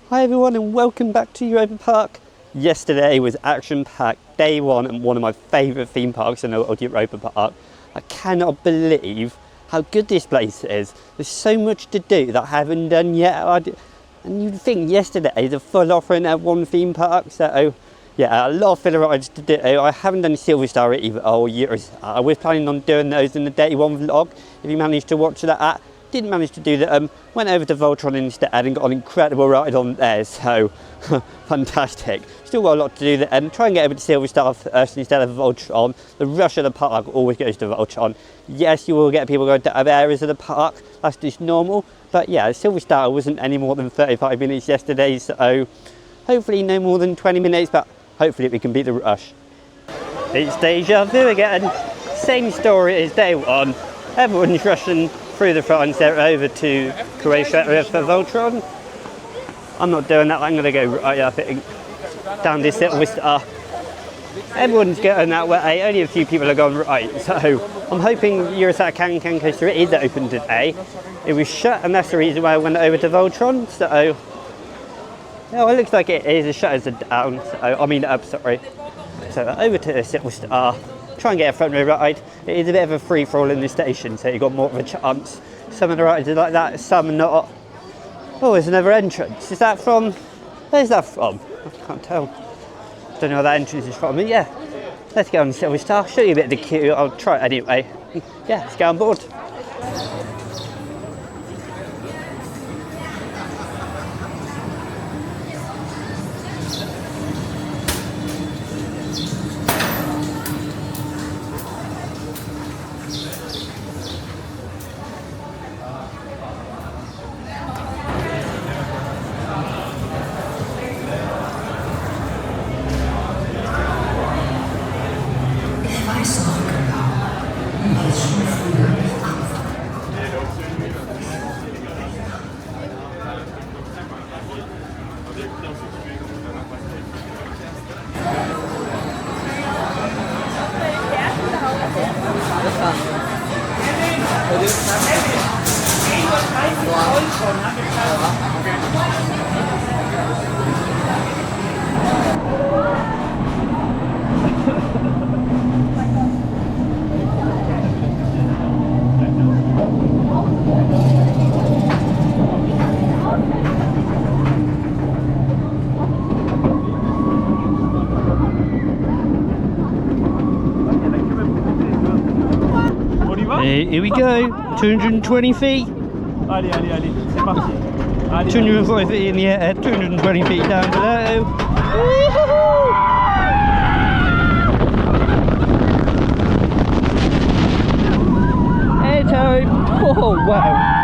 Hi everyone and welcome back to Europa Park. Yesterday was action-packed, day one and one of my favourite theme parks in the world, Europa Park. I cannot believe how good this place is. There's so much to do that I haven't done yet. And you'd think yesterday the full offering at one theme park, so yeah, a lot of filler rides to do. I haven't done Silver Star either all year. I was planning on doing those in the day one vlog. If you managed to watch that, didn't manage to do that. Went over to Voltron instead and got an incredible ride on there, so fantastic. Still got a lot to do there and try and get over to Silver Star first instead of Voltron. The rush of the park always goes to Voltron. Yes, you will get people going to other areas of the park, that's just normal, but yeah, Silver Star wasn't any more than 35 minutes yesterday, so hopefully no more than 20 minutes, but hopefully we can beat the rush. It's deja vu again. Same story as day one. Everyone's rushing through the front there over to Croatia area for Voltron. I'm not doing that, I'm going to go right up it down this little Star. Everyone's going that way, only a few people are going right, so I'm hoping Eurosat Can Coaster is open today. It was shut and that's the reason why I went over to Voltron, so oh, it looks like it is, the shutters are down, so I mean up, sorry. So over to this little Star. Try and get a front row ride. It is a bit of a free-for-all in the station, so you've got more of a chance. Some of the rides are like that, some not. Oh, there's another entrance. Is that from? Where's that from? I can't tell. Don't know where that entrance is from, but yeah. Let's get on the Silver Star, show you a bit of the queue. I'll try it anyway. Yeah, let's get on board. Here we go, 220 feet. 205 feet in the air, 220 feet down below. Air time. Oh wow.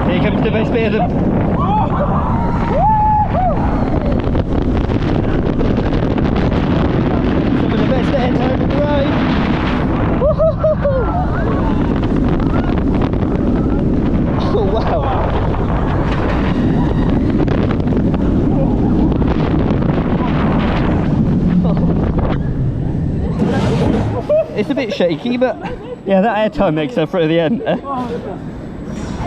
Here comes the best bit of them. Some of the best air time of the ride. Oh wow. It's a bit shaky, but yeah, that air time makes up for it at the end.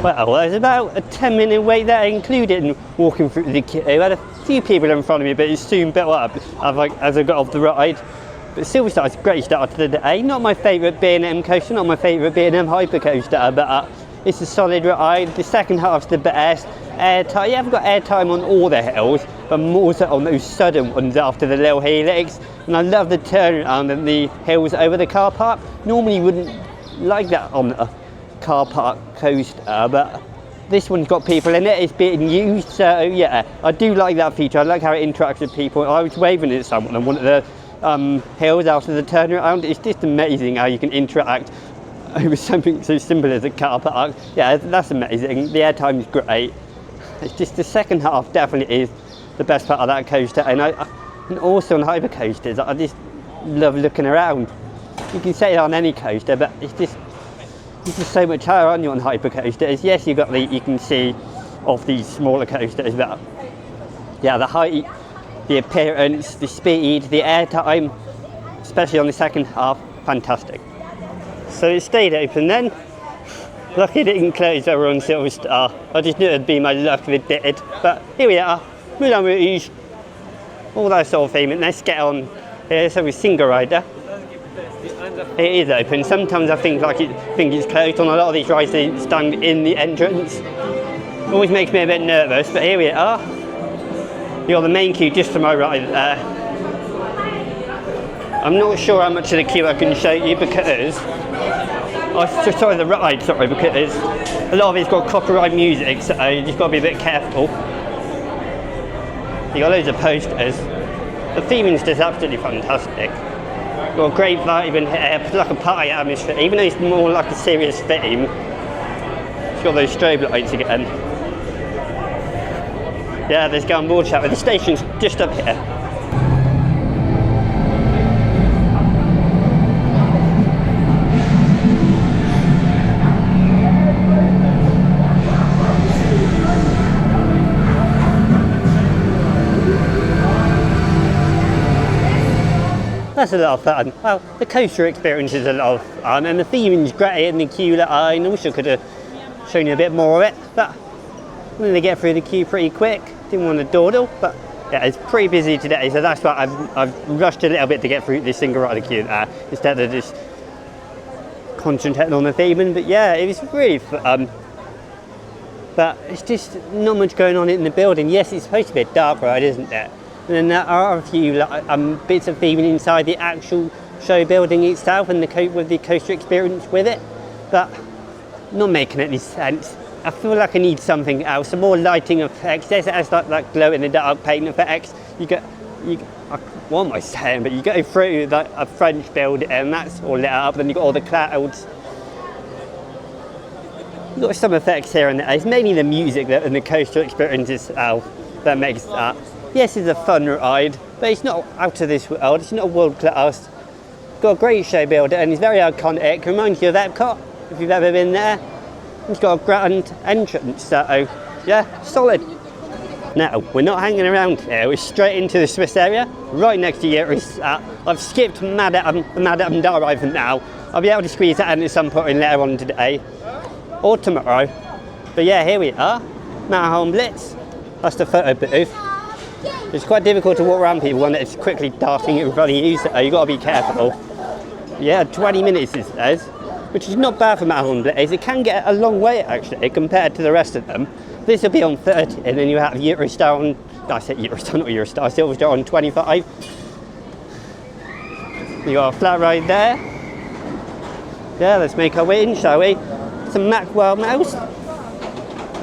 Well, there's about a 10-minute wait there, including walking through the queue. I had a few people in front of me, but it soon built up as I got off the ride. But Silver Star is a great start to the day. Not my favourite B&M coaster, not my favourite B&M hypercoaster, but it's a solid ride. The second half's the best. Airtime, you haven't got airtime on all the hills, but more so on those sudden ones after the little helix. And I love the turnaround and the hills over the car park. Normally you wouldn't like that on a car park coaster, but this one's got people in it, it's being used, so yeah, I do like that feature. I like how it interacts with people. I was waving at someone on one of the hills after the turnaround. It's just amazing how you can interact over something so simple as a car park. Yeah, that's amazing. The airtime is great. It's just the second half definitely is the best part of that coaster, and And also on hyper coasters, I just love looking around. You can say it on any coaster, but it's just so much higher on you on hyper coasters. Yes, you can see off these smaller coasters, but yeah, the height, the appearance, the speed, the air time, especially on the second half, fantastic. So it stayed open then. Lucky it didn't close over on Silver Star. I just knew it'd be my luck if it did. But here we are, Moulin Rouge, all that sort of theme. And let's get on here. So we're single rider. It is open. Sometimes I think it's closed. On a lot of these rides they stand in the entrance. Always makes me a bit nervous, but here we are. You got the main queue just to my right there. I'm not sure how much of the queue I can show you because because a lot of it's got copyright music, so you just got to be a bit careful. You got loads of posters. The theming's just absolutely fantastic. Got a great vibe in here, it's like a party atmosphere, even though it's more like a serious theme. It's got those strobe lights again. Yeah, let's go on board, chat. The station's just up here. That's a lot of fun. Well, the coaster experience is a lot of fun, and the theming's great, and the queue line. I wish I could have shown you a bit more of it, but I'm going to get through the queue pretty quick. Didn't want to dawdle, but yeah, it's pretty busy today, so that's why I've rushed a little bit to get through this single rider queue there, instead of just concentrating on the theming. But yeah, it was really fun. But it's just not much going on in the building. Yes, it's supposed to be a dark ride, isn't it? And then there are a few bits of theming inside the actual show building itself and with the coaster experience with it, but not making any sense. I feel like I need something else, some more lighting effects. Yes, it has like glow in the dark paint effects. What am I saying? But you go through a French building and that's all lit up, then you've got all the clouds. You've got some effects here and there. It's mainly the music and the coaster experience itself that makes that. Yes, it's a fun ride, but it's not out of this world. It's not world class. Got a great show builder and it's very iconic. Reminds you of Epcot if you've ever been there. It's got a grand entrance, so yeah, solid. Now, we're not hanging around here. We're straight into the Swiss area, right next to Eurostar. I've skipped Madame Dara for now. I'll be able to squeeze that in at some point later on today or tomorrow. But yeah, here we are, Matterhorn Blitz. That's the photo booth. It's quite difficult to walk around people when it's quickly darting in front of you, so you've got to be careful. Yeah, 20 minutes it says, which is not bad for Matterhorn Blitz. It can get a long way actually compared to the rest of them. This will be on 30 and then you have Eurostar on, I said Eurostar, not Eurostar, Silverstar on 25. You got a flat ride there. Yeah, let's make our way in, shall we? Some Mack Wild Mouse.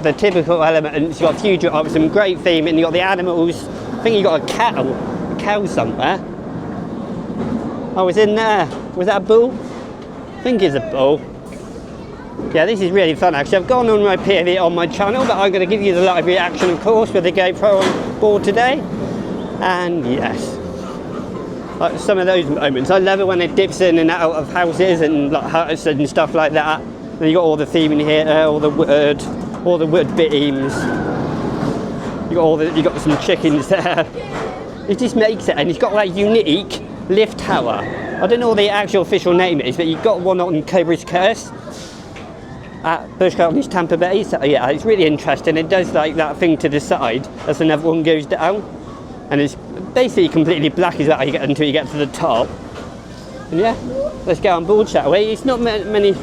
The typical elements, you've got a few drops, some great theming, you've got the animals. I think you got a cow somewhere. Oh, it's in there. Was that a bull? I think it's a bull. Yeah, this is really fun actually. I've gone on my POV on my channel, but I'm going to give you the live reaction, of course, with the GoPro on board today. And yes, like some of those moments. I love it when it dips in and out of houses and like huts and stuff like that. Then you got all the theming here, all the wood beams. You got some chickens there. It just makes it, and it's got that unique lift tower. I don't know what the actual official name is, but you've got one on Cobra's Curse at Busch Gardens, Tampa Bay. So yeah, it's really interesting. It does like that thing to the side as another one goes down, and it's basically completely black as that until you get to the top. And yeah, let's get on board, shall we? It's not many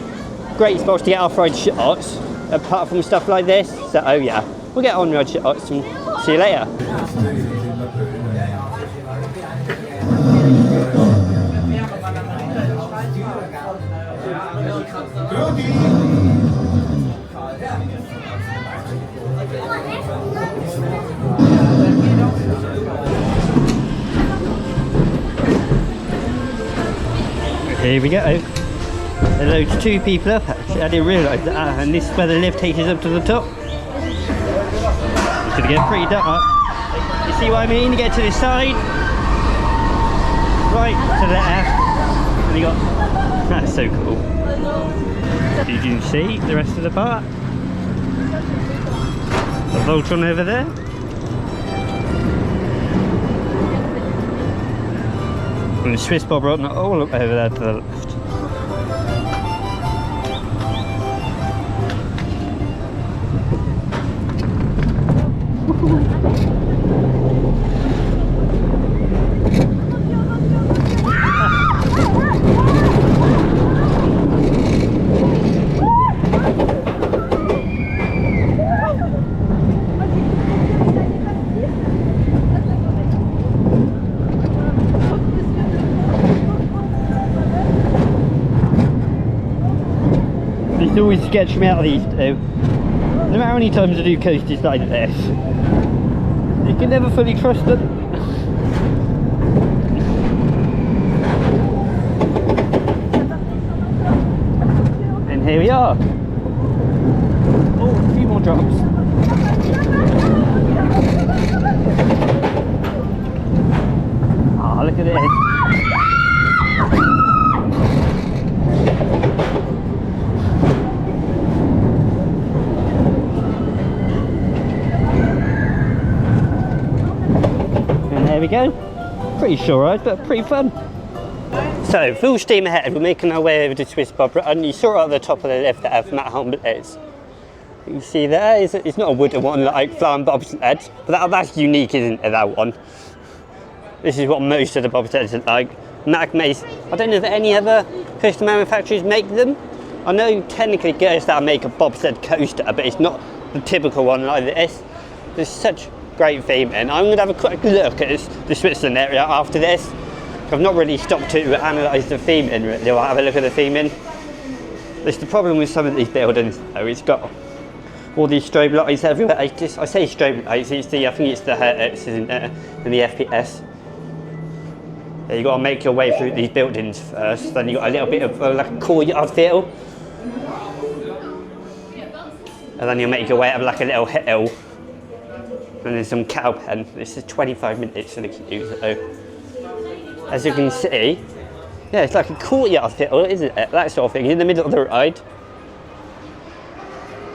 great spots to get off-road shots apart from stuff like this. So oh yeah, we'll get on-road shots and see you later. Here we go. There loads 2 people up actually, I didn't realise that, and this is where the lift takes us up to the top. It's going to get pretty dark. You see what I mean? You get to this side, the left. And you got, that's so cool. You can see the rest of the park. The Voltron over there. And the Swiss Bob Rotten all up over there to the left. It always sketched me out of these two. No matter how many times I do coasters like this, you can never fully trust them. And here we are. Oh, a few more drops. Ah, look at this. There we go. Pretty sure ride, but pretty fun. So, full steam ahead, we're making our way over to Swiss Bob Rotten. You saw it at the top of the left there for Matterhorn Blitz. You can see there, it's not a wooden one like flying bobsled, but that's unique, isn't it, that one? This is what most of the bobsleds are like. Mac Mace, I don't know if any other coaster manufacturers make them. I know technically Gerstar make a bobsled coaster, but it's not the typical one like this. There's such great theming. I'm going to have a quick look at the Switzerland area after this. I've not really stopped to analyse the theming really. I'll have a look at the theming. There's the problem with some of these buildings though, it's got all these strobe lights everywhere. I say strobe lights, I think it's the hertz, isn't it? And the FPS. Yeah, you've got to make your way through these buildings first, then you've got a little bit of like a courtyard feel. And then you'll make your way up like a little hill. And there's some cow pen. This is 25 minutes for the queue, so as you can see, yeah, it's like a courtyard feel, isn't it? That sort of thing, in the middle of the ride.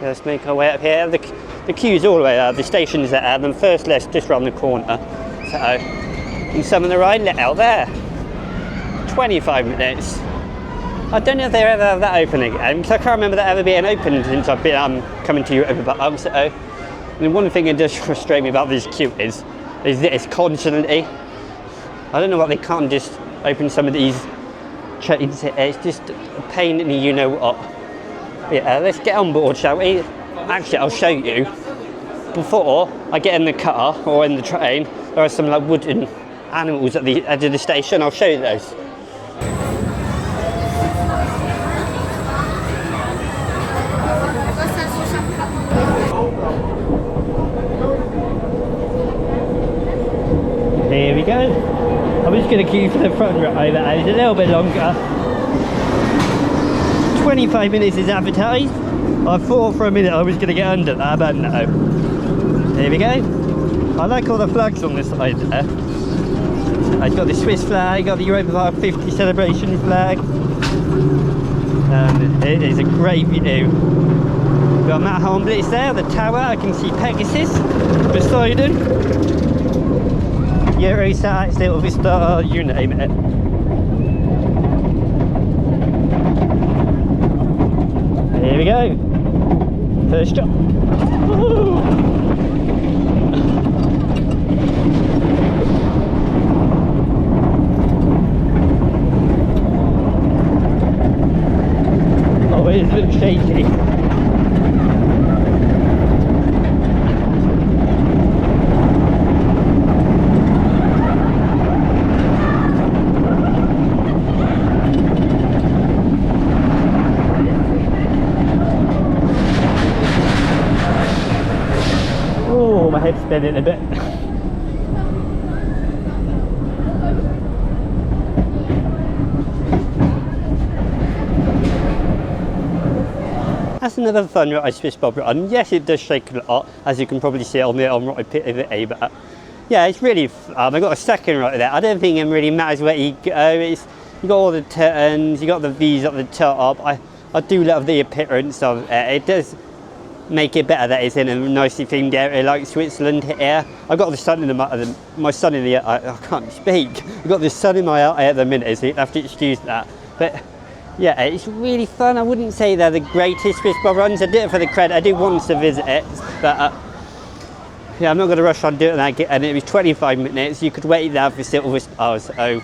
Let's make our way up here. The queue's all the way there, the station's there, and then first left just round the corner. So, and some of the ride let out there. 25 minutes. I don't know if they ever have that open again, because I can't remember that ever being open since I've been coming to Europa Park. So, and one thing that does frustrate me about this queue is that it's constantly. I don't know why they can't just open some of these trains. It's just a pain in the you know what. Yeah, let's get on board, shall we? Actually, I'll show you. Before I get in the car or in the train, there are some like wooden animals at the edge of the station. I'll show you those. Here we go. I'm just going to queue for the front row there. It's a little bit longer. 25 minutes is advertised. I thought for a minute I was going to get under that, but no. Here we go. I like all the flags on this side there. I've got the Swiss flag, got the Europa Park 50 celebration flag. It is a great view. We've got Matterhorn Blitz there, the tower. I can see Pegasus, Poseidon, Eurostar, Silverstar, you name it. Here we go. First drop. Woo! Oh, it is a bit shaky. My head's spinning a bit. That's another fun ride, Swiss Bob Rotten. Yes, it does shake a lot, as you can probably see on the right POV, but Yeah, it's really fun. I got a second right there. I don't think it really matters where you go. You got all the turns, you got the views at the top. I do love the appearance of it. It does make it better that it's in a nicely themed area like Switzerland here. I've got the sun in my sun in the I can't speak. I've got the sun in my eye at the minute, so you have to excuse that. But yeah, it's really fun. I wouldn't say they're the greatest Swiss bob runs. I do it for the credit. I do want to visit it, but yeah, I'm not going to rush on doing that. And it was 25 minutes. You could wait there for silver stars. So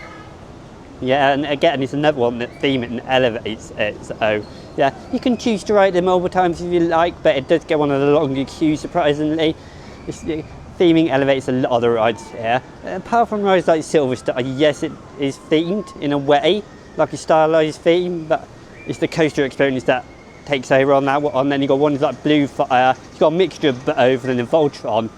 yeah, and again, it's another one that theme it and elevates it. So yeah, you can choose to ride them multiple times if you like, but it does get one of the longer queues, surprisingly. Theming elevates a lot of the rides here. Apart from rides like Silver Star, yes, it is themed in a way, like a stylized theme, but it's the coaster experience that takes over on that one. And then you've got ones like Blue Fire, you've got a mixture of both, and then Voltron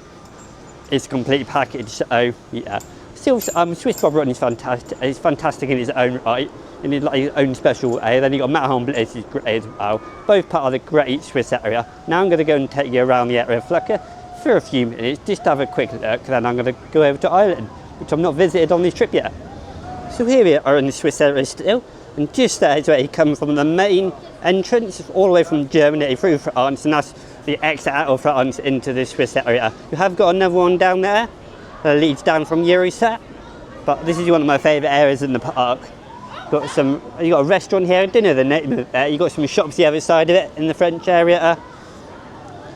is a complete package. So yeah, Swiss Bob Run is fantastic. It's fantastic in its own right, in its own special way. Then you've got Matterhorn Blitz is great as well. Both part of the great Swiss area. Now I'm going to go and take you around the area of Flucker for a few minutes, just to have a quick look. Then I'm going to go over to Ireland, which I've not visited on this trip yet. So here we are in the Swiss area still, and just there is where you come from the main entrance, all the way from Germany through France, and that's the exit out of France into the Swiss area. You have got another one down there that leads down from Eurosat, but this is one of my favourite areas in the park. You got a restaurant here, I don't know the name of it. You got some shops the other side of it in the French area.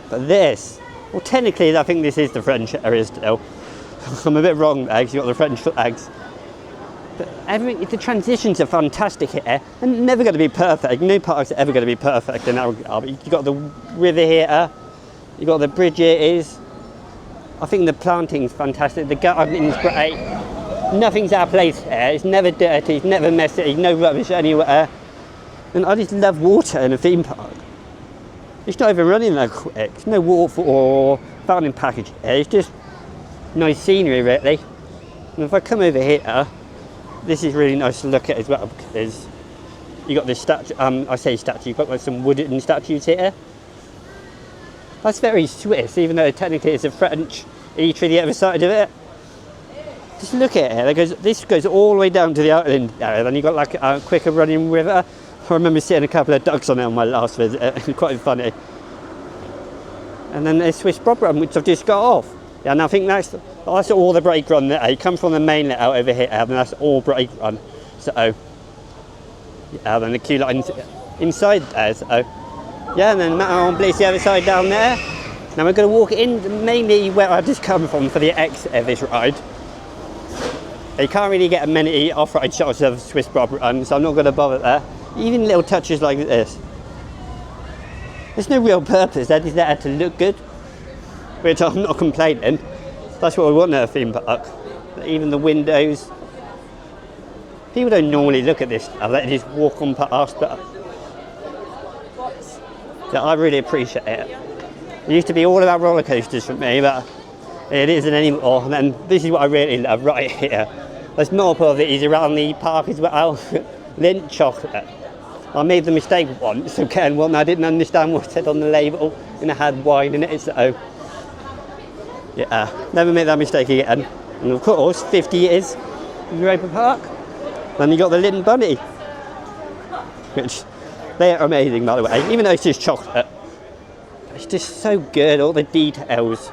But this, well, technically I think this is the French area still. I'm a bit wrong there because you've got the French flags. But the transitions are fantastic here, and never going to be perfect. No parks are ever going to be perfect in that regard. But you've got the river here, you've got the bridge here is. I think the planting's fantastic, the gardening's great. Nothing's out of place here, it's never dirty, it's never messy, no rubbish anywhere. And I just love water in a theme park. It's not even running that quick, there's no waterfall or fountain package here, it's just nice scenery really. And if I come over here, this is really nice to look at as well, because you got this statue, I say statue, you've got like some wooden statues here. That's very Swiss, even though technically it's a French eatery the other side of it. Just look at it, this goes all the way down to the island area, then you've got like a quicker running river. I remember seeing a couple of ducks on it on my last visit, quite funny. And then there's Swiss Bob Run, which I've just got off. Yeah, and I think that's all the brake run there. You come from the mainlet out over here, and that's all brake run. So, yeah, then the queue line's inside there, so. Yeah, and then Matterhorn Blitz the other side down there. Now we're going to walk in mainly where I've just come from for the exit of this ride. You can't really get many off-ride shots of Swiss Bob Run, so I'm not going to bother there. Even little touches like this. There's no real purpose, they're just there to look good, which I'm not complaining. That's what we want at a theme park. Even the windows. People don't normally look at this stuff, they just walk on past, but yeah, I really appreciate it. It used to be all about roller coasters for me, but it isn't anymore. And then this is what I really love right here. There's more of these around the park as well. Lint chocolate. I made the mistake once, again, when I didn't understand what it said on the label, and it had wine in it, so yeah, never make that mistake again. And of course, 50 years in Europa Park. Then you got the Lint Bunny, which they are amazing, by the way, even though it's just chocolate. It's just so good, all the details.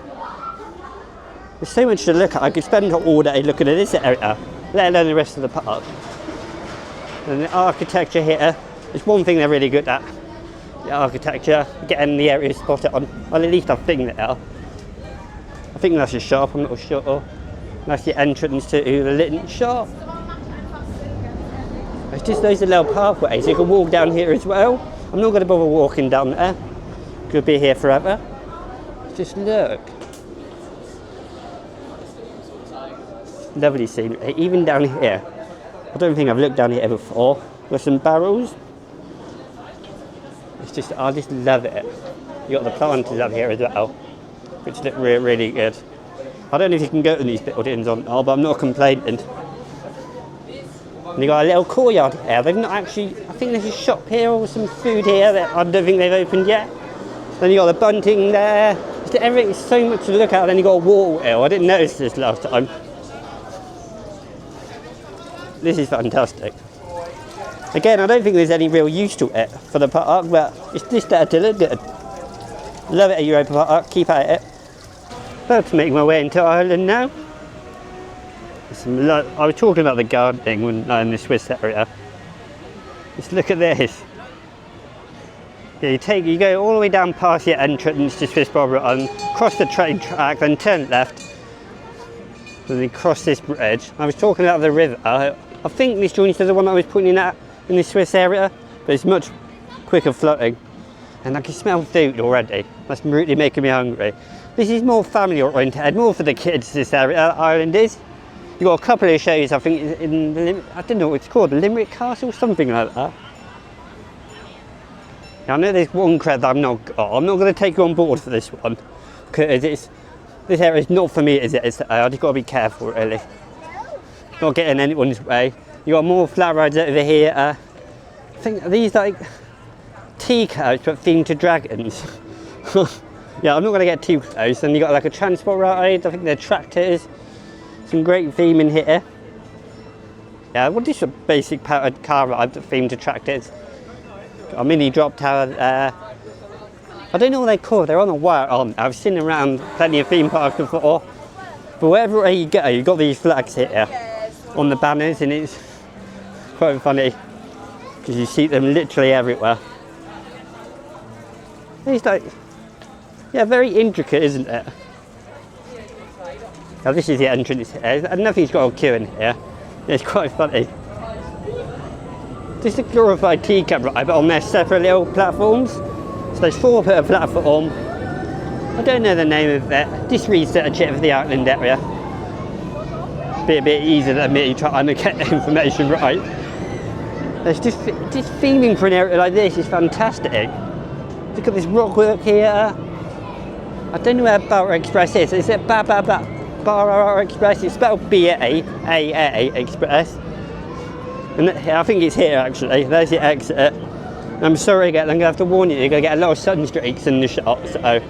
There's so much to look at. I could spend all day looking at this area, let alone the rest of the park. And the architecture here is one thing they're really good at. The architecture, getting the area spotted on. Well, at least I think they are. I think that's a shop, I'm not sure. That's the entrance to the Lint shop. It's just those little pathways. You can walk down here as well. I'm not going to bother walking down there. Could be here forever. Just look. Lovely scenery. Even down here. I don't think I've looked down here before. There's some barrels. It's just, I just love it. You got the planters up here as well, which look really, really good. I don't know if you can go to these buildings or not, but I'm not complaining. And you got a little courtyard here. They've not actually, I think there's a shop here or some food here that I don't think they've opened yet. Then you got the bunting there, Everything's so much to look at, and then you got a water wheel. I didn't notice this last time. This is fantastic. Again, I don't think there's any real use to it for the park, but it's just there to look good. Love it at Europa Park, keep at it. About to make my way into Ireland now. I was talking about the gardening when in the Swiss area. Just look at this. Yeah, you go all the way down past your entrance to Swiss and cross the train track, then turn left, and then cross this bridge. I was talking about the river. I think this joins to the one I was pointing at in the Swiss area, but it's much quicker flooding. And I can smell food already. That's really making me hungry. This is more family oriented, more for the kids, this area, Ireland is. You've got a couple of shows, I think, in, I don't know what it's called, Limerick Castle, something like that. Now, I know there's one cred that I'm not going to take you on board for this one, because this area is not for me, is it? I've just got to be careful, really. Not getting anyone's way. You've got more flat rides over here. I think these like tea cows, but themed to dragons. Yeah, I'm not going to get too close. And you've got like a transport ride, I think they're tractors. Some great theme in here. Yeah, what is a basic powered car ride themed to tractors? Got a mini drop tower there. I don't know what they're called, they're on a wire, aren't they? I've seen around plenty of theme parks before. But wherever way you go, you've got these flags here on the banners, and it's quite funny because you see them literally everywhere. It's like, yeah, very intricate, isn't it? Now this is the entrance here, and nothing's got a queue in here. It's quite funny. Just a glorified teacup ride, but on their separate little platforms. So there's 4 per platform. I don't know the name of it. Just research it for the Ireland area. Be a bit easier than me trying to get the information right. There's just theming for an area like this is fantastic. Look at this rock work here. I don't know where Bar Express is. Is it Bar Express? It's spelled B-A-A-A Express. And I think it's here actually. There's the exit. I'm sorry again, I'm going to have to warn you, you're going to get a lot of sun streaks in the shot, so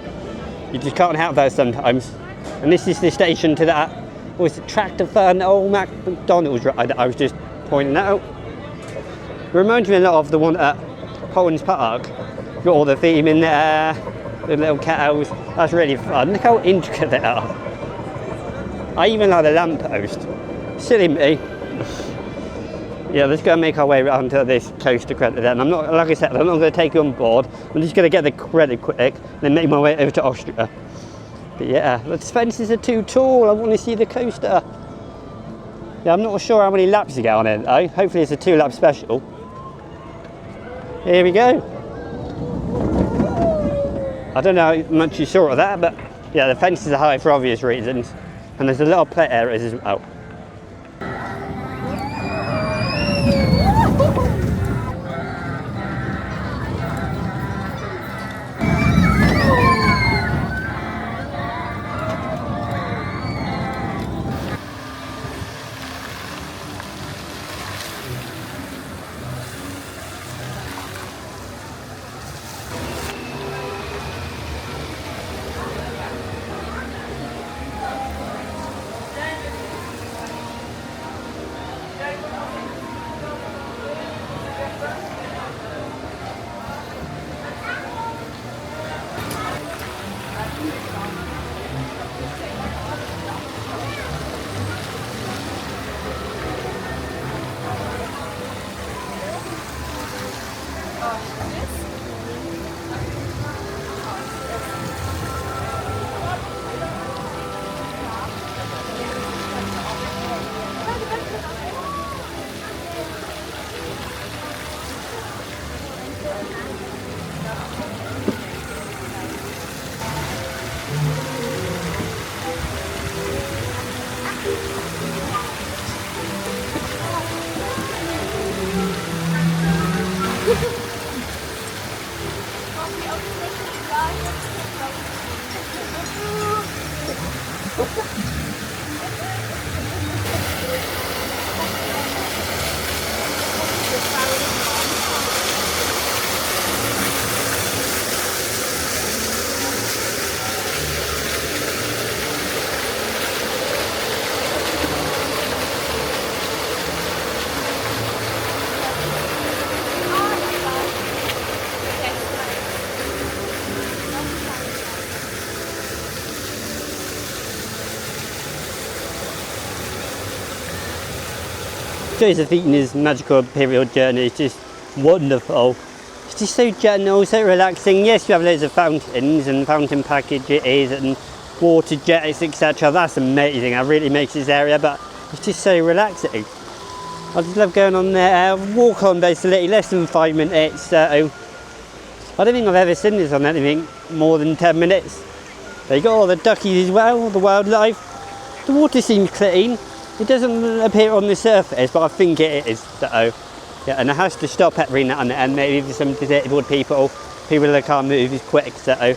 you just can't help that sometimes. And this is the station to that, was it Tractor Fun old McDonald's ride that I was just pointing out. It reminds me a lot of the one at Holland's Park. Got all the theme in there, the little cows. That's really fun. Look how intricate they are. I even like the lamppost. Silly me. Yeah, let's go and make our way around to this coaster credit then. I'm not, like I said, I'm not going to take you on board. I'm just going to get the credit quick, then make my way over to Austria. But yeah, the fences are too tall. I want to see the coaster. Yeah, I'm not sure how many laps you get on it though. Hopefully it's a 2-lap special. Here we go. I don't know how much you saw of that, but yeah, the fences are high for obvious reasons. And there's a lot of play areas as well. Josephine's magical period journey is just wonderful. It's just so gentle, so relaxing. Yes, you have loads of fountains and fountain packages and water jets, etc. That's amazing. That really makes this area, but it's just so relaxing. I just love going on there. Walk on basically less than 5 minutes. So I don't think I've ever seen this on anything more than 10 minutes. They got all the duckies as well, all the wildlife. The water seems clean. It doesn't appear on the surface, but I think it is. So yeah, and it has to stop every now and then. Maybe for some disabled people that can't move as quick. So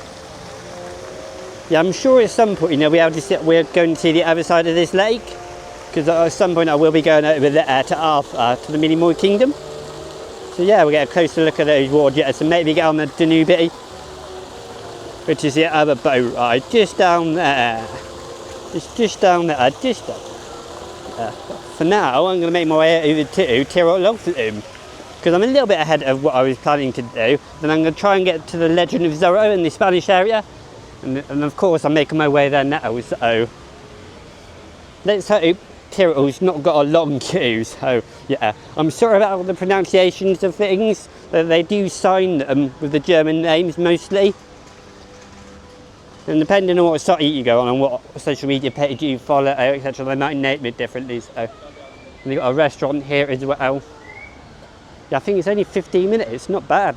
yeah, I'm sure at some point, we're going to see the other side of this lake, because at some point I will be going over there to Arthur, to the Minimoy Kingdom. So yeah, we'll get a closer look at those water jets and maybe get on the Danube, which is the other boat ride, just down there. It's just down there, just down there. For now, I'm going to make my way over to Timburcoaster, because I'm a little bit ahead of what I was planning to do. Then I'm going to try and get to the Legend of Zorro in the Spanish area, and of course I'm making my way there now. So let's hope Timburcoaster's not got a long queue. So yeah, I'm sorry about the pronunciations of things. They do sign them with the German names mostly. And depending on what site you go on and what social media page you follow, etc., they might name it differently. So they've got a restaurant here as well. Yeah, I think it's only 15 minutes, not bad.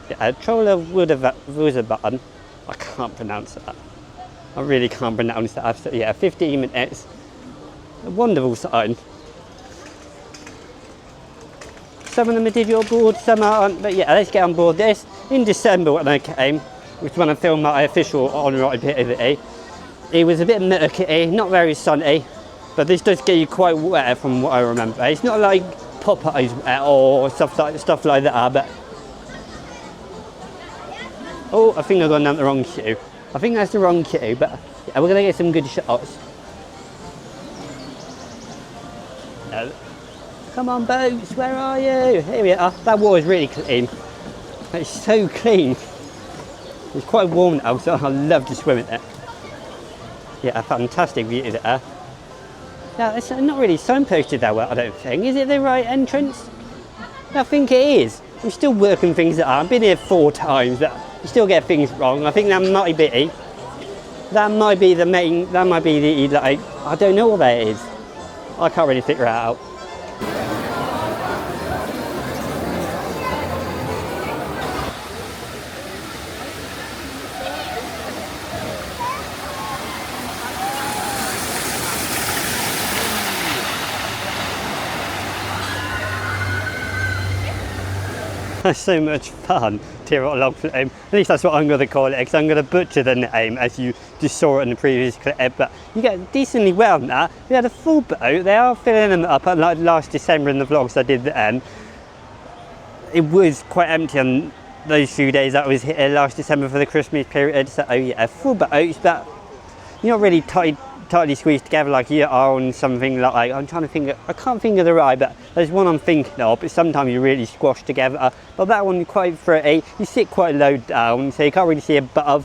Yeah, Troller Wodan. I can't pronounce that. I really can't pronounce that. So yeah, 15 minutes. A wonderful sign. Some of them are digital board, some aren't, but yeah, let's get on board this. In December when I came, which is when I filmed my official on-ride POV, it was a bit murky, not very sunny, but this does get you quite wet from what I remember. It's not like Popeye's wet or stuff like that, but oh, I think I've gone down the wrong queue. I think that's the wrong queue, but yeah, we're gonna get some good shots. Come on boats, where are you? Here we are. That water is really clean. It's so clean. It's quite warm now, so I love to swim in it. Yeah, a fantastic view there. Now, it's not really signposted that well, I don't think. Is it the right entrance? I think it is. I'm still working things out. I've been here 4 times, but you still get things wrong. I think that might be the main, that might be the, like, I don't know what that is. I can't really figure it out. That's so much fun, Timburcoaster. At least that's what I'm going to call it, because I'm going to butcher the name as you just saw it in the previous clip. But you get decently well now. We had a full boat. They are filling them up, like last December in the vlogs I did then. It was quite empty on those few days that was here last December for the Christmas period. So yeah, full boats, but you're not really tightly squeezed together like you are on something like, I'm trying to think, I can't think of the ride, but there's one I'm thinking of, but sometimes you really squash together. But that one quite pretty, you sit quite low down, so you can't really see above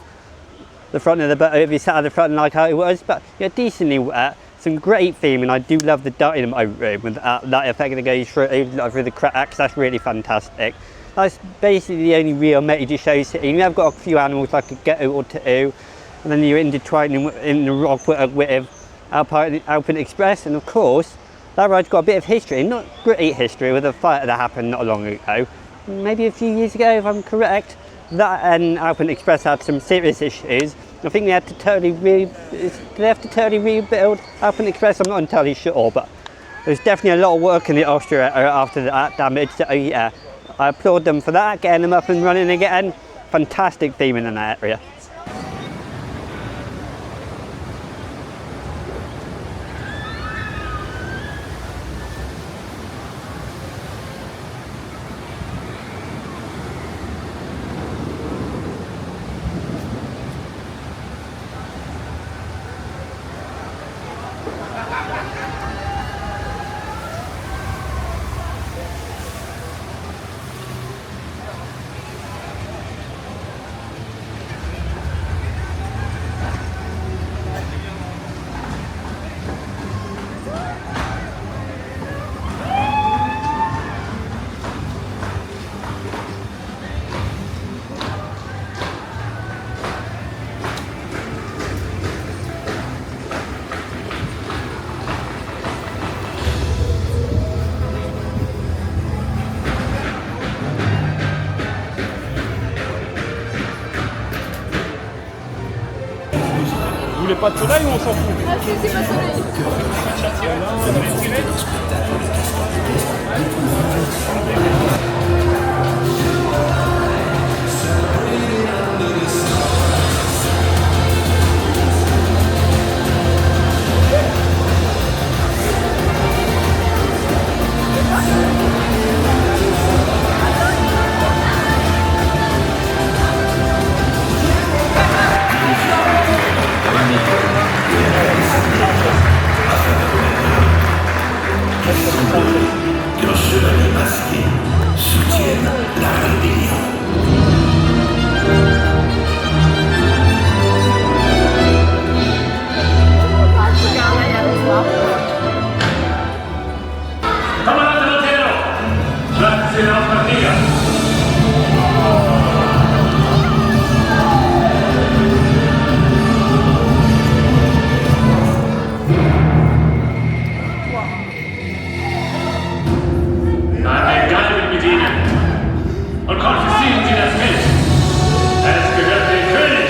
the front of the boat if you sat at the front like how it was, but you're decently wet. Some great theming. I do love the dynamo room with that effect that goes through the cracks. That's really fantastic. That's basically the only real major show sitting. You have got a few animals like a gecko or two, and then you're intertwining in the rock with Alpine Express, and of course that ride's got a bit of history, not great history, with a fire that happened not long ago, maybe a few years ago if I'm correct. That and Alpine Express had some serious issues. I think they had to totally rebuild Alpine Express. I'm not entirely sure, but there's definitely a lot of work in the Austria after that damage. So yeah, I applaud them for that, getting them up and running again. Fantastic theming in that area. pas de soleil ou on s'en fout? Ah si, c'est pas soleil. Los chevaliers masqués soutiennent la rébellion. Comandante Montero, grazie della partita. Eine Galbe mit Ihnen. Und konfiszieren Sie das Geld. Es gehört dem König.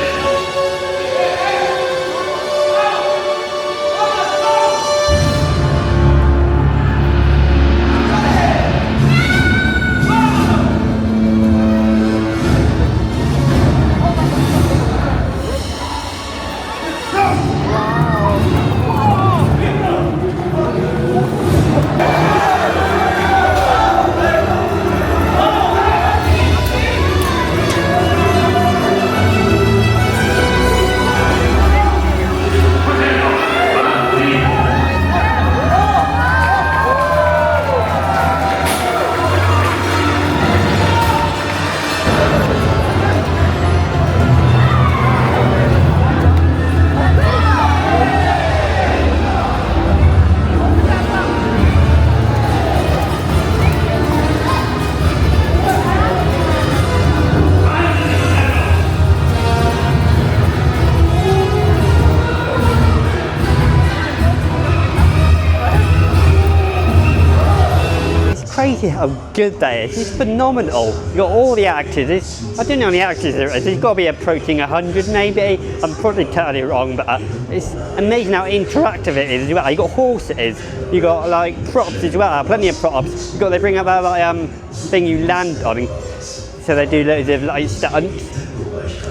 Crazy how good they is. It's phenomenal. You've got all the actors. I don't know how many actors there is. There's got to be approaching 100 maybe. I'm probably totally wrong, but it's amazing how interactive it is as well. You've got horses, you've got like props as well, plenty of props. They bring up that like, thing you land on, so they do loads of like stunts.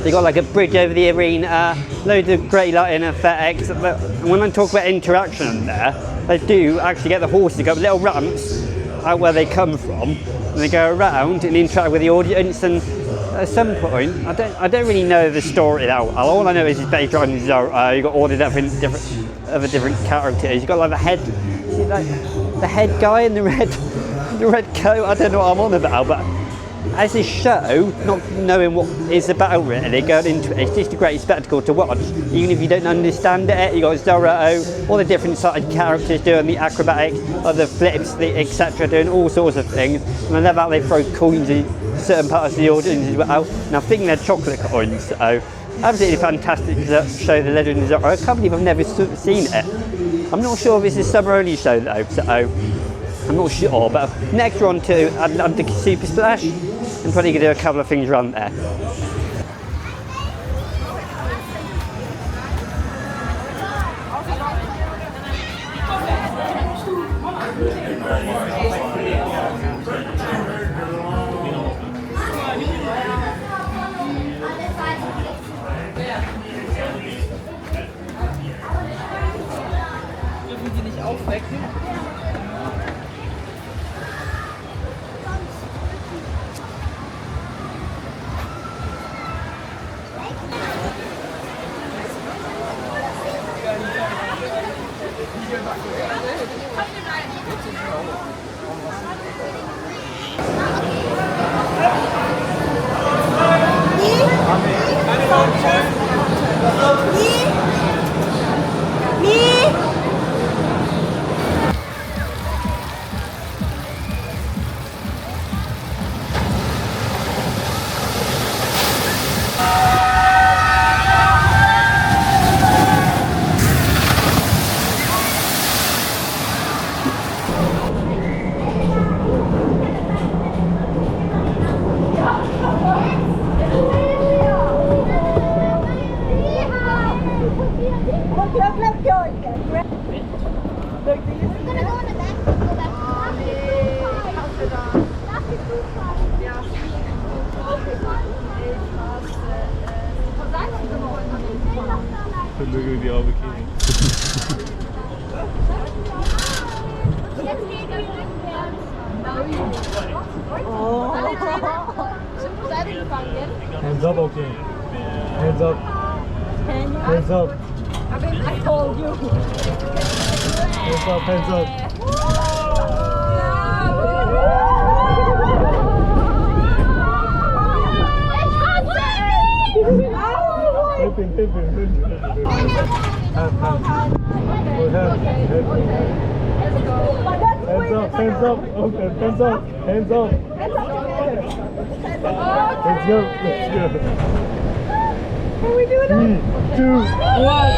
They got like a bridge over the arena, loads of great lighting effects. But when I talk about interaction there, they do actually get the horses to go up little ramps out where they come from, and they go around and interact with the audience. And at some point, I don't really know the story now. All I know is it's based on Zorro. You got all the different characters. You got like the head guy in the red coat. I don't know what I'm on about, but as a show, not knowing what it's about really, going into it, it's just a great spectacle to watch. Even if you don't understand it, you got Zorro, all the different side characters doing the acrobatics, the flips, etc., doing all sorts of things. And I love how they throw coins in certain parts of the audience as well. And I think they're chocolate coins, so absolutely fantastic to show the Legend of Zorro. I can't believe I've never seen it. I'm not sure if it's a summer only show though, so I'm not sure. But next we're on to Atlantica SuperSplash. I'm probably going to do a couple of things around there. Dürfen die nicht aufwecken? Look at the other kid. Hands up, okay. Hands up. Hands up. I told you. Hands up, hands up. Tipping. Hands up. Okay, hands up. Hands up. Let's go. Can we do that? 3, 2, 1.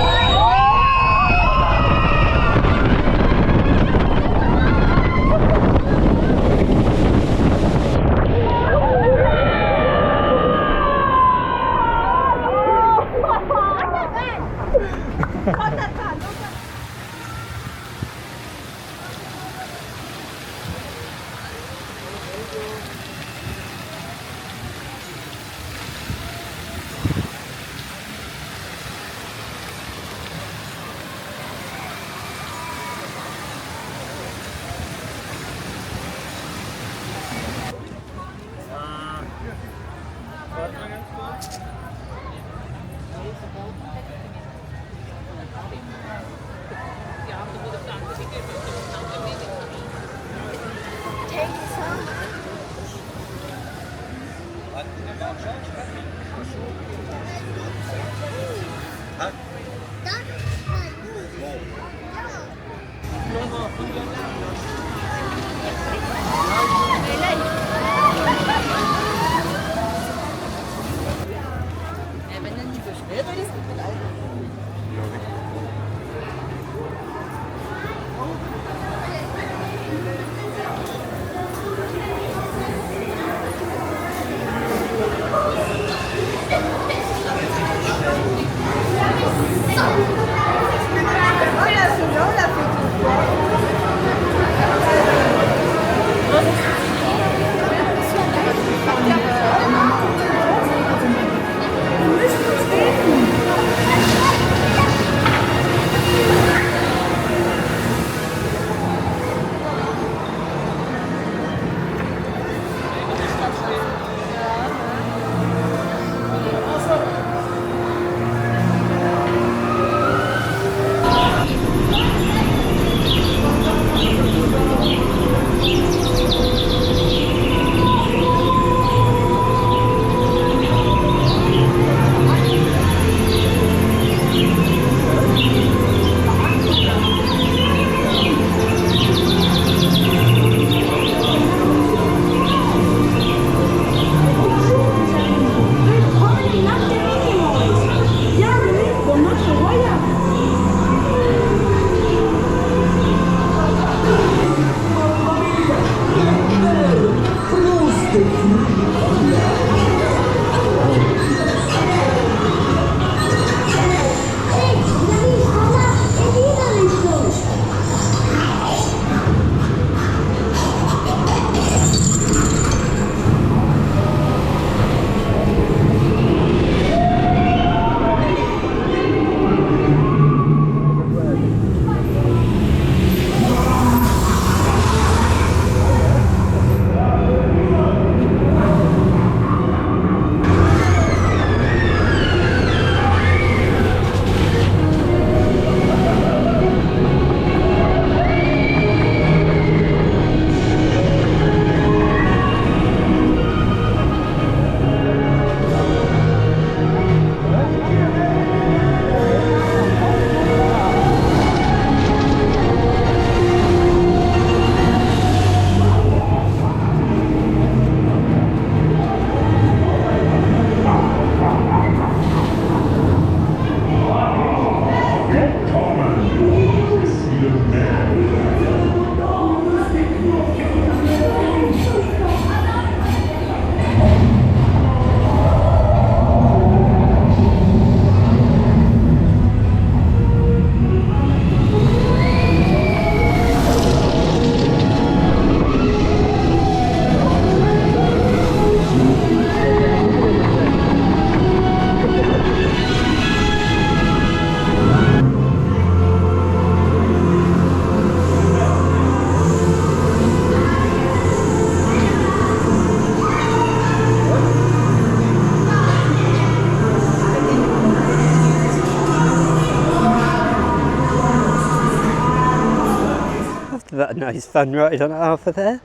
nice fun ride on Alpha there.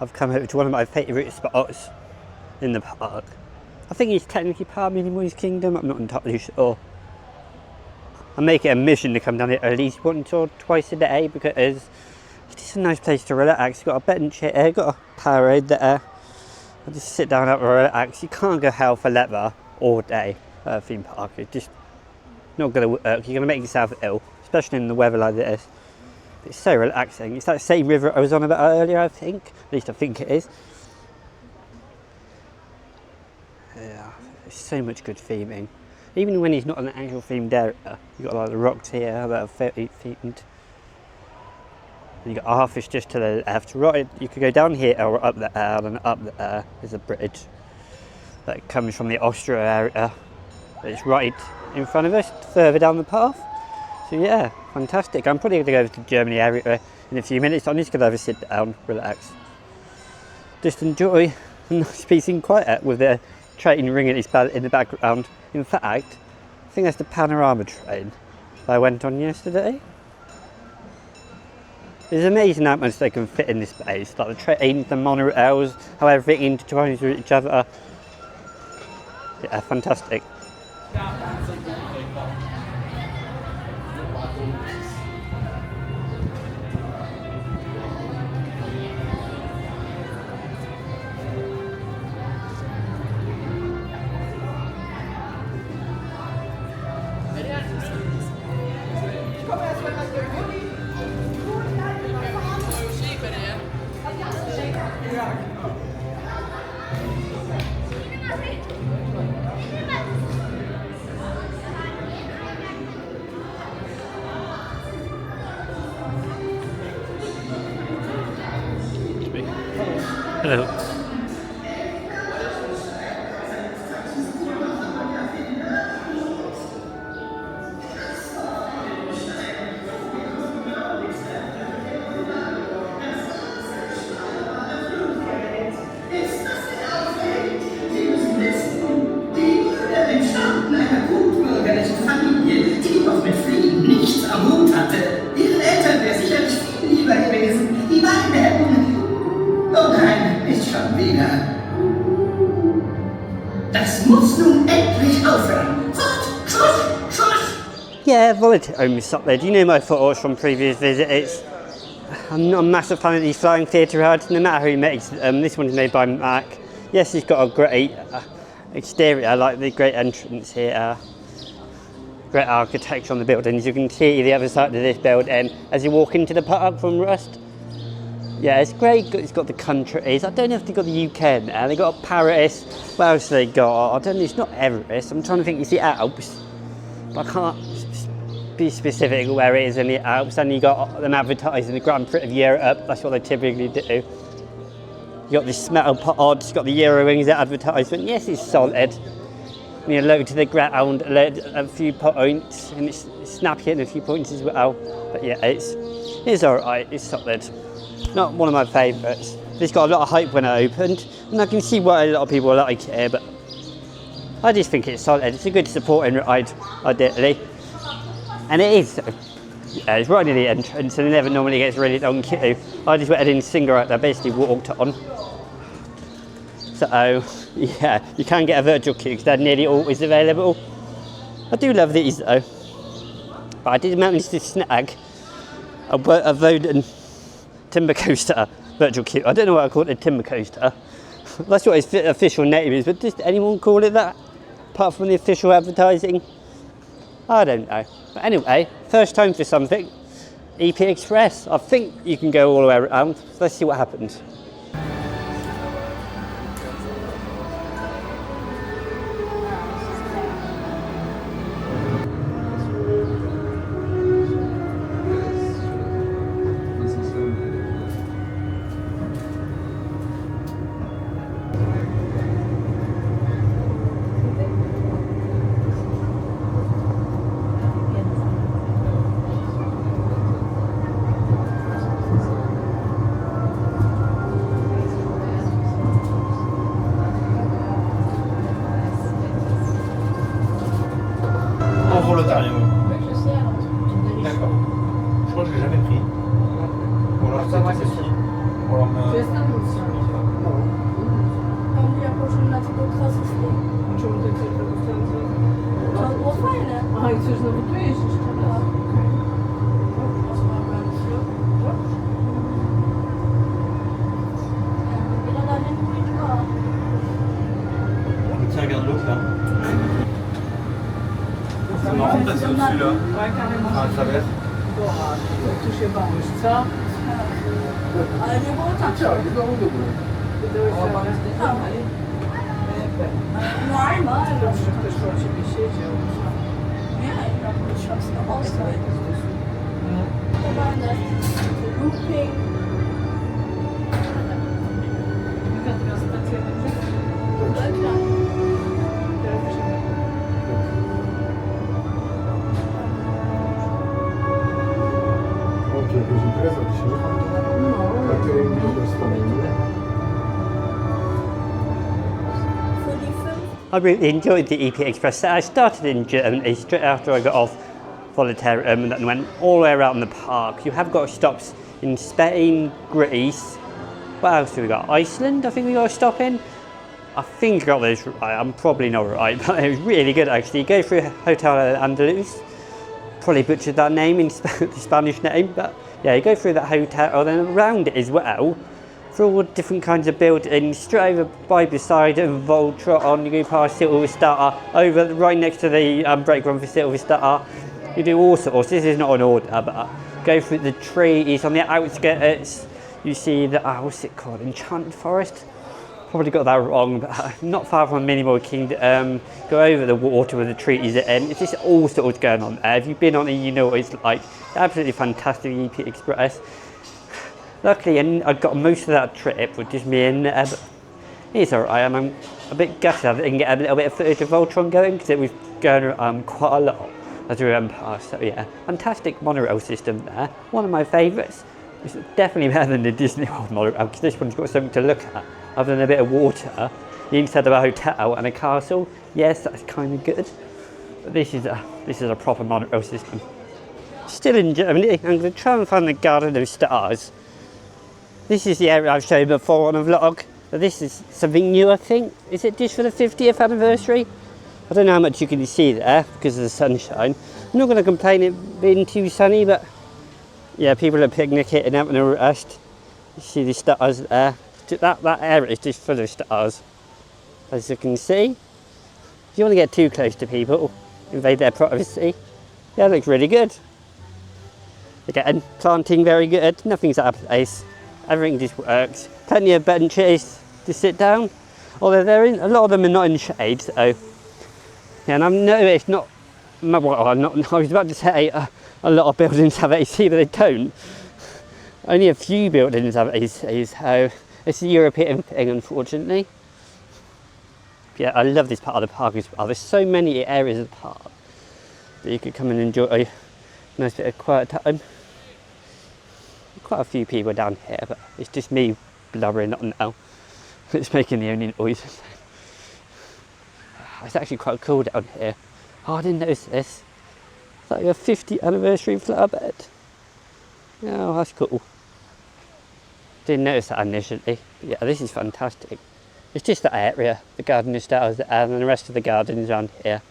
I've come over to one of my favourite spots in the park. I think it's technically part of Minnie's Kingdom, I'm not entirely sure. I make it a mission to come down here at least once or twice a day because it's just a nice place to relax. You've got a bench here, got a parade there. I just sit down and relax. You can't go hell for leather all day at a theme park. It's just not going to work. You're going to make yourself ill, especially in the weather like this. But it's so relaxing. It's that same river I was on about earlier, I think. At least I think it is. Yeah, there's so much good theming. Even when he's not an actual themed area, you've got like the rocks here that are very themed. You've got Arfish just to the left. Right, you could go down here or up there, and up there is a bridge that comes from the Austria area. It's right in front of us, further down the path. So yeah, fantastic. I'm probably going to go over to the Germany area in a few minutes. I'm just going to have a sit down, relax. Just enjoy a nice peace and quiet with the train ringing its bell in the background. In fact, I think that's the panorama train that I went on yesterday. It's amazing how much they can fit in this space, like the trains, the monorails, how everything intertwines with each other. Yeah, fantastic. Hello. Yeah, volatility almost stopped there. Do you know my thoughts from previous visits? I'm not a massive fan of these flying theatre rides, no matter who makes them. This one's made by Mac. Yes, it's got a great exterior, I like the great entrance here. Great architecture on the buildings. You can see the other side of this building as you walk into the park from Rust. Yeah, it's great. It's got the countries. I don't know if they've got the UK in there. They've got Paris. What else have they got? I don't know. It's not Everest. I'm trying to think. It's the Alps. But I can't be specific where it is in the Alps. And you got them advertising the Grand Prix of Europe. That's what they typically do. You got the smell pods. You got the Eurowings advertisement. Yes, it's solid. You know, low to the ground, a few points, and it's snappy in a few points as well. But yeah, it's alright. It's solid. Not one of my favourites. It's got a lot of hype when it opened, and I can see why a lot of people like it, but I just think it's solid. It's a good supporting ride, ideally. And it is. Yeah, it's right near the entrance, and it never normally gets really long queue. I just went in single right there, basically walked on. So, yeah, you can get a virtual queue because they're nearly always available. I do love these though. But I did manage to snag a Wodan Timburcoaster virtual queue. I don't know why I call it a Timburcoaster. That's what its official name is, but does anyone call it that? Apart from the official advertising? I don't know. But anyway, first time for something. EP Express. I think you can go all the way around. So let's see what happens. To jest na drugą stronę. Ja poszłam na tego klasystę. Czemu ty chcesz drugą stronę? To było fajne. Aha, i chcesz znowu tu jeździć? Tu się bałeś, co? Ale nie było tak. Normalnie. Dobrze, ktoś o ciebie siedział. Nie, ja poszłam z tobą sobie. Looping. Jaka teraz stacja będzie? Teraz wysiadamy. Jakaś impreza dzisiaj? Catering dostawimy. I really enjoyed the EP Express set. I started in Germany straight after I got off Volontarium and then went all the way around the park. You have got stops in Spain, Greece. What else have we got? Iceland, I think we got a stop in. I think I got this right. I'm probably not right, but it was really good actually. You go through Hotel Andalus. Probably butchered that name in the Spanish name, but yeah, you go through that hotel, then around it as well, through all different kinds of buildings, straight over by beside of Voltron, you go past Silver Star, over right next to the break run for Silver Star. You do all sorts. This is not an order, but go through the trees on the outskirts. You see the what's it called? Enchanted Forest. Probably got that wrong, but not far from Minimal Kingdom. Go over the water with the trees at the end. It's just all sorts going on there. If you've been on it, you know what it's like. Absolutely fantastic EP Express. Luckily, I got most of that trip with just me in there, but it's alright. I'm a bit gutted I didn't get a little bit of footage of Voltron going because it was going quite a lot as we went past. So yeah, fantastic monorail system there. One of my favourites. It's definitely better than the Disney World monorail because this one's got something to look at other than a bit of water, the inside of a hotel and a castle. Yes, that's kind of good, but this is a proper monorail system. Still in Germany, I'm going to try and find the Garden of Stars. This is the area I've shown before on a vlog, but this is something new I think. Is it just for the 50th anniversary? I don't know how much you can see there because of the sunshine. I'm not going to complain it being too sunny, but yeah, people are picnicking and having a rest. You see the stars there. That area is just full of stars, as you can see. If you want to get too close to people, invade their privacy. Yeah, it looks really good. Again, planting very good, nothing's out of place. Everything just works. Plenty of benches to sit down, although a lot of them are not in shade, so yeah, and I've noticed I was about to say a lot of buildings have AC, but they don't. Only a few buildings have AC, so it's a European thing, unfortunately. Yeah, I love this part of the park as well. There's so many areas of the park that you could come and enjoy a nice bit of quiet time. Quite a few people down here, but it's just me blubbering on now. It's making the only noise. It's actually quite cool down here. Oh, I didn't notice this. It's like a 50th anniversary flower bed. Oh, that's cool. Didn't notice that initially, but yeah, this is fantastic. It's just that area, the Garden of Stars, and then the rest of the gardens around here.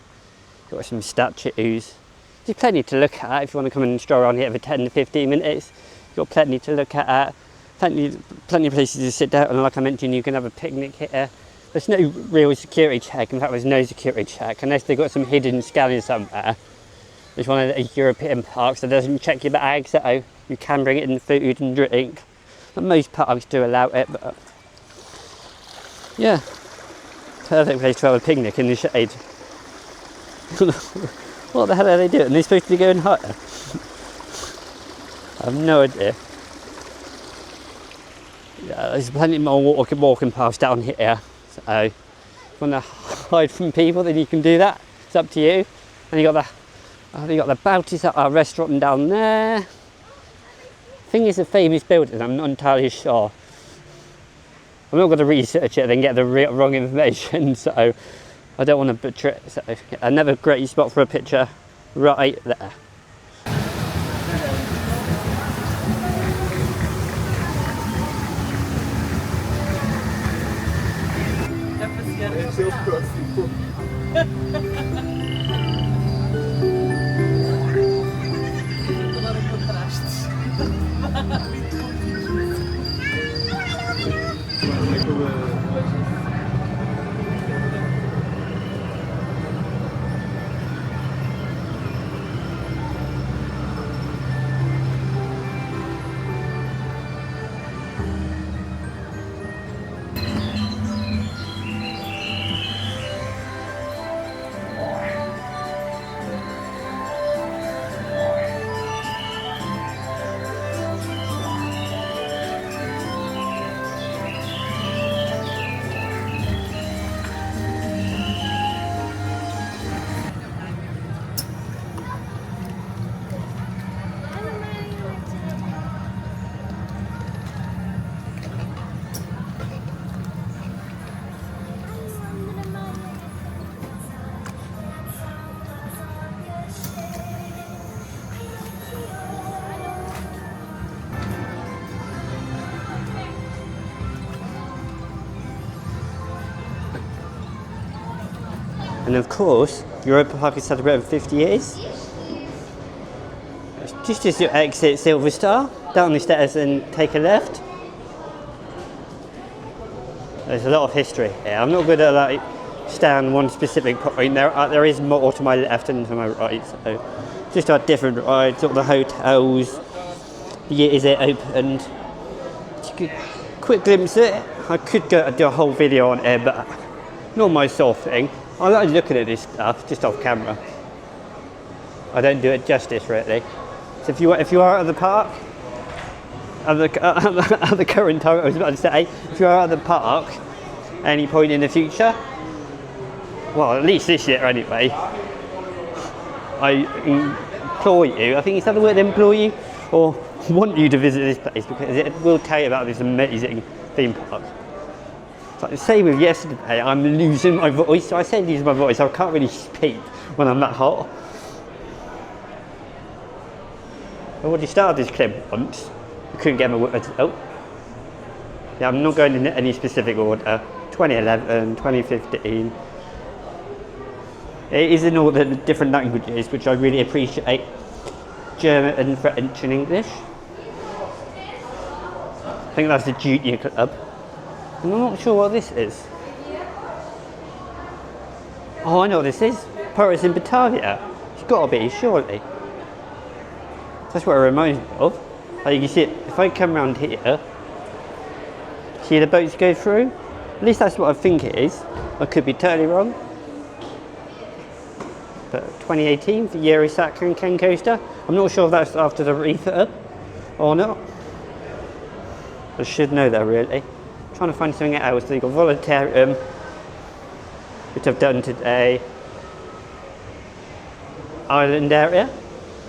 Got some statues. There's plenty to look at if you want to come and stroll around here for 10 to 15 minutes. You've got plenty to look at, plenty of places to sit down, and like I mentioned, you can have a picnic here. There's no real security check. In fact, there's no security check unless they've got some hidden scanners somewhere. It's one of those European parks that doesn't check your bag, so you can bring in food and drink. But most parks do allow it, but yeah, perfect place to have a picnic in the shade. What the hell are they doing? They're supposed to be going higher. I have no idea. Yeah, there's plenty more walking paths down here. So if you want to hide from people, then you can do that. It's up to you. And you got the Bautista restaurant down there. I think it's a famous building. I'm not entirely sure. I'm not going to research it and get the wrong information, so I don't want to butcher it. So another great spot for a picture right there. Dodatkowy kontrakt. And of course, Europa Park is celebrating 50 years. Just as you exit Silver Star, down the stairs and take a left. There's a lot of history here. I'm not going to like stand on one specific point. There is more to my left and to my right. So just our different rides, all the hotels, the years it opened. Just a quick glimpse of it. I could go do a whole video on it, but not my sort of thing. I like looking at this stuff just off camera. I don't do it justice really. So if you are at the park, at the current time, I was about to say, if you are at the park at any point in the future, well at least this year anyway, I implore you, I think it's the word implore you, or want you to visit this place because it will tell you about this amazing theme park. Like the same with yesterday, I'm losing my voice. So I say losing my voice, I can't really speak when I'm that hot. I already started this clip once. I couldn't get my words out. Yeah, I'm not going in any specific order. 2011, 2015. It is in all the different languages, which I really appreciate. German and French and English. I think that's the junior club. I'm not sure what this is. Oh, I know what this is. Pirates in Batavia. It's got to be, surely. That's what it reminds me of. Like you can see it, if I come around here, see the boats go through? At least that's what I think it is. I could be totally wrong. But 2018, the Eurosat and Ken Coaster. I'm not sure if that's after the refurb or not. I should know that really. Trying to find something else. So you've got Voluntarium, which I've done today. Island area.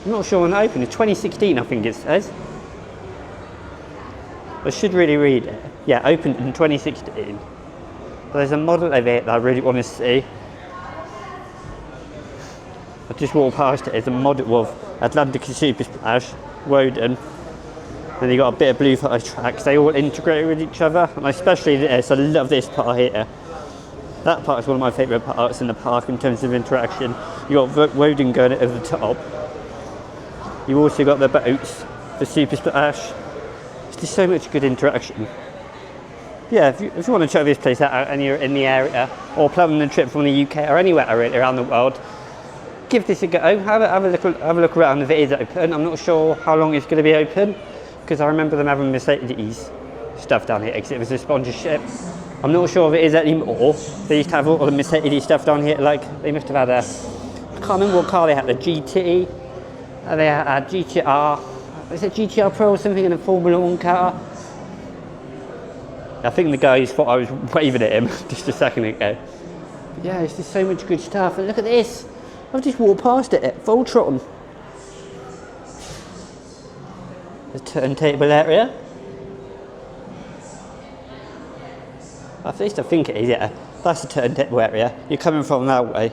I'm not sure when it opened. It's 2016, I think it says. I should really read it. Yeah, opened in 2016. But there's a model of it that I really want to see. I just walked past it. It's a model of Atlantica SuperSplash, Wodan. And you got a bit of blue fire tracks. They all integrate with each other, and especially this. I love this part here. That part is one of my favourite parts in the park in terms of interaction. You got Wodan going over the top. You also got the boats, the SuperSplash. It's just so much good interaction. Yeah, if you want to check this place out and you're in the area, or planning a trip from the UK or anywhere really around the world, give this a go. Have a look around if it is open. I'm not sure how long it's going to be open, because I remember them having Mercedes stuff down here because it was a sponsorship. I'm not sure if it is anymore. They used to have all the Mercedes stuff down here, like they must have had I can't remember what car they had, the GT, they had GTR, is it GTR Pro or something in a Formula 1 car? I think the guys thought I was waving at him just a second ago. But yeah, it's just so much good stuff, and look at this. I've just walked past it at full throttle. The turntable area. At least I think it is, yeah. That's the turntable area. You're coming from that way.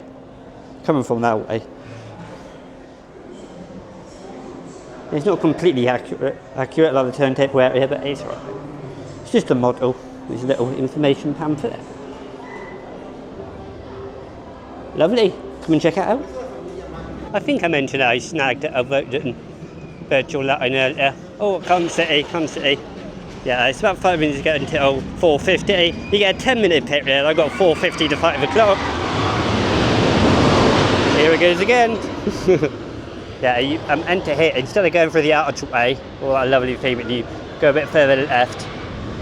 It's not completely accurate like the turntable area, but it's right. It's just a model. There's a little information pamphlet. Lovely. Come and check it out. I think I mentioned I snagged a Wodan virtual line earlier. Oh, Con City. Yeah, it's about 5 minutes to go until 4:50. You get a 10-minute period. I got 4:50 to 5 o'clock. Here it goes again. Yeah, you enter here. Instead of going through the archway, all that lovely thing, and you go a bit further left,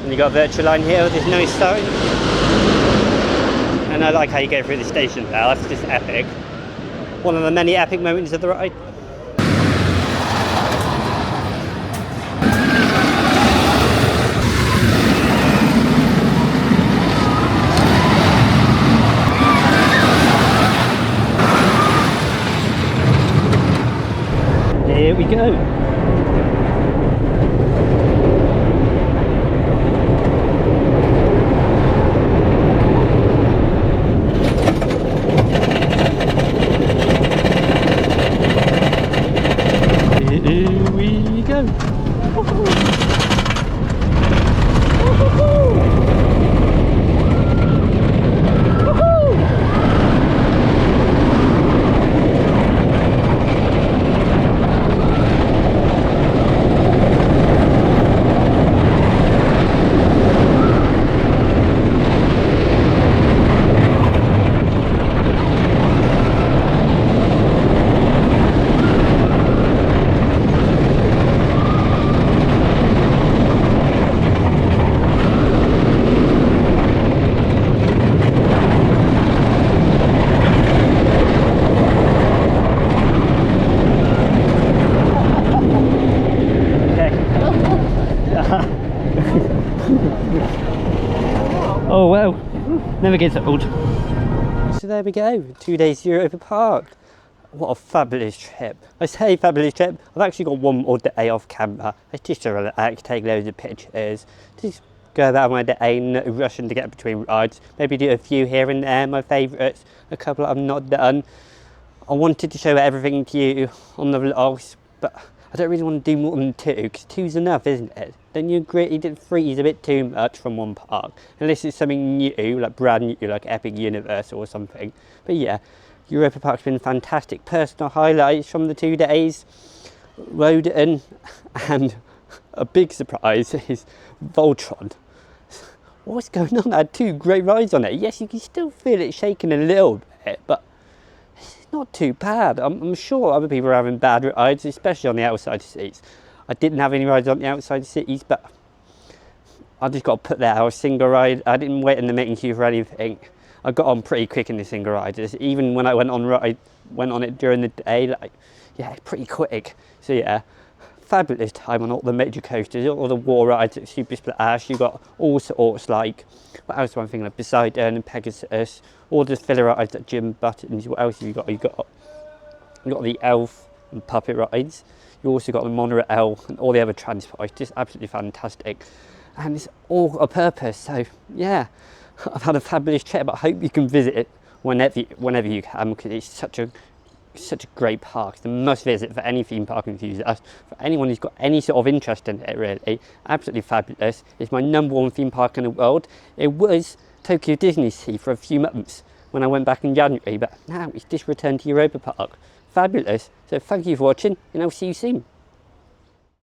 and you got a virtual line here with this nice sign. And I like how you go through the station there. That's just epic. One of the many epic moments of the ride. Here we go. Here we go. Oh wow, never gets old. So there we go, 2 days Europa Park. What a fabulous trip. I say fabulous trip, I've actually got one more day off camera. I just to relax, take loads of pictures, just go about my day, no rushing to get between rides. Maybe do a few here and there, my favourites, a couple I've not done. I wanted to show everything to you on the vlogs, but I don't really want to do more than 2, because 2's enough, isn't it? Don't you agree that 3 is a bit too much from one park? Unless it's something new, like brand new, like Epic Universal or something. But yeah, Europa Park's been fantastic. Personal highlights from the 2 days, Wodan, and a big surprise is Voltron. What's going on? I had 2 great rides on it. Yes, you can still feel it shaking a little bit, but it's not too bad. I'm sure other people are having bad rides, especially on the outside seats. I didn't have any rides on the outside seats, but I just got to put that out. Single ride, I didn't wait in the meeting queue for anything. I got on pretty quick in the single ride. Even when I went on it during the day, like, yeah, pretty quick. So yeah, fabulous time on all the major coasters, all the war rides at SuperSplash. You got all sorts, like, what else am I thinking of? Poseidon and Pegasus, all the filler rides at Jim Buttons. What else have you got? You got the elf and puppet rides. You also got the monorail and all the other transports. Just absolutely fantastic, and it's all a purpose. So yeah, I've had a fabulous trip. I hope you can visit it whenever you can, because it's such a great park. It's a must visit for any theme park enthusiast, for anyone who's got any sort of interest in it, really. Absolutely fabulous. It's my #1 theme park in the world. It was Tokyo Disney Sea for a few months when I went back in January, but now it's just returned to Europa Park. Fabulous. So thank you for watching, and I'll see you soon.